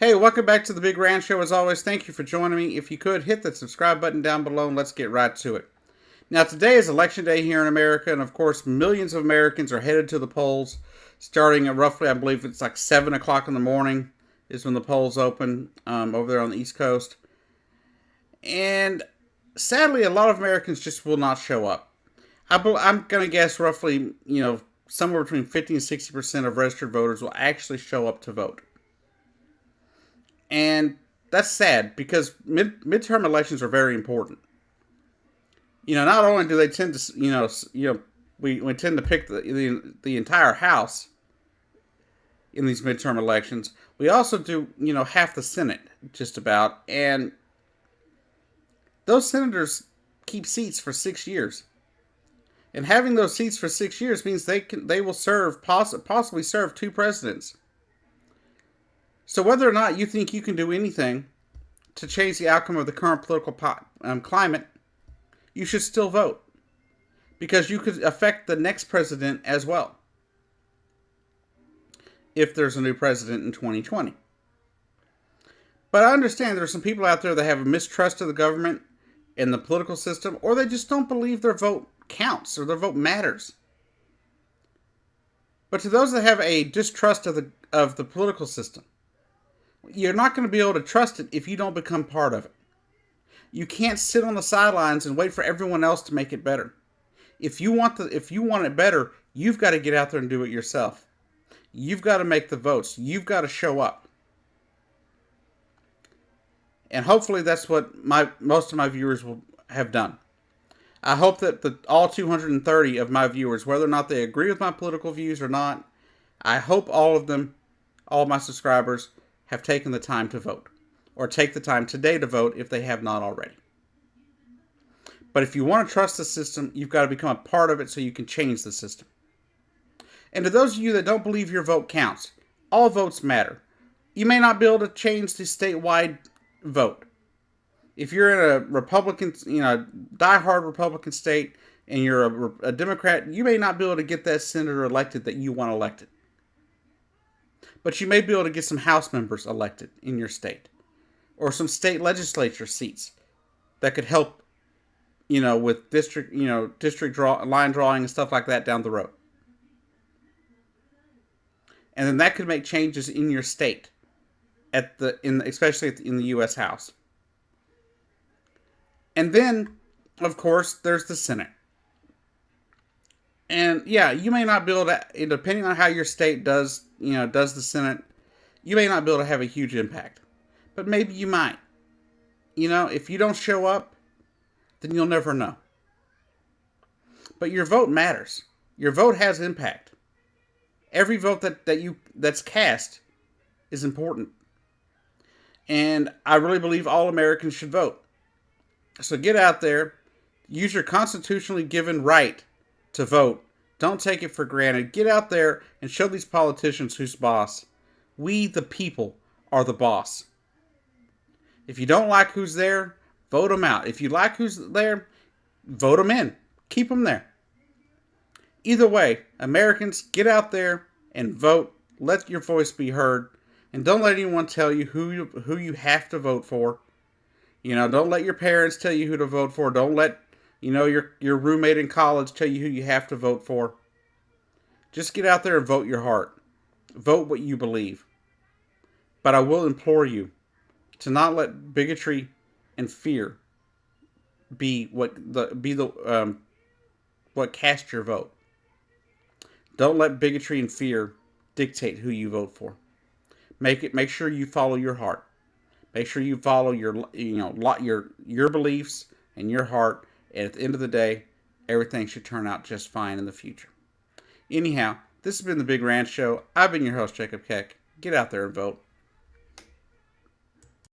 Hey, welcome back to the Big Rand Show. As always, thank you for joining me. If you could, hit the subscribe button down below and let's get right to it. Now, today is election day here in America, and of course, millions of Americans are headed to the polls starting at roughly, I believe it's like 7 o'clock in the morning is when the polls open over there on the East Coast. And sadly, a lot of Americans just will not show up. I'm going to guess roughly, somewhere between 50 and 60% of registered voters will actually show up to vote. And that's sad because midterm elections are very important. Not only do they tend to, we tend to pick the entire House in these midterm elections. We also do, half the Senate, just about. And those senators keep seats for 6 years. And having those seats for 6 years means they will serve, possibly serve 2 presidents. So whether or not you think you can do anything to change the outcome of the current political climate, you should still vote. Because you could affect the next president as well. If there's a new president in 2020. But I understand there are some people out there that have a mistrust of the government and the political system, or they just don't believe their vote counts or their vote matters. But to those that have a distrust of the political system, you're not going to be able to trust it if you don't become part of it. You can't sit on the sidelines and wait for everyone else to make it better. If you want it better, you've got to get out there and do it yourself. You've got to make the votes. You've got to show up. And hopefully that's what most of my viewers will have done. I hope that all 230 of my viewers, whether or not they agree with my political views or not, I hope all of my subscribers have taken the time to vote, or take the time today to vote if they have not already. But if you want to trust the system, you've got to become a part of it so you can change the system. And to those of you that don't believe your vote counts, all votes matter. You may not be able to change the statewide vote. If you're in a Republican, diehard Republican state, and you're a Democrat, you may not be able to get that senator elected that you want elected. But you may be able to get some House members elected in your state. Or some state legislature seats that could help, with district line drawing and stuff like that down the road. And then that could make changes in your state, especially in the U.S. House. And then, of course, there's the Senate. And yeah, you may not be able to, depending on how your state does the Senate, you may not be able to have a huge impact. But maybe you might. If you don't show up, then you'll never know. But your vote matters. Your vote has impact. Every vote that's cast is important. And I really believe all Americans should vote. So get out there, use your constitutionally given right to vote. Don't take it for granted. Get out there and show these politicians who's boss. We, the people, are the boss. If you don't like who's there, vote them out. If you like who's there, vote them in. Keep them there. Either way, Americans, get out there and vote. Let your voice be heard. And don't let anyone tell you who you have to vote for. Don't let your parents tell you who to vote for. Don't let your roommate in college tell you who you have to vote for. Just get out there and vote your heart. Vote what you believe. But I will implore you to not let bigotry and fear be what cast your vote. Don't let bigotry and fear dictate who you vote for. Make sure you follow your heart. Make sure you follow your beliefs and your heart. And at the end of the day, everything should turn out just fine in the future. Anyhow, this has been the Big Ranch Show. I've been your host, Jacob Keck. Get out there and vote.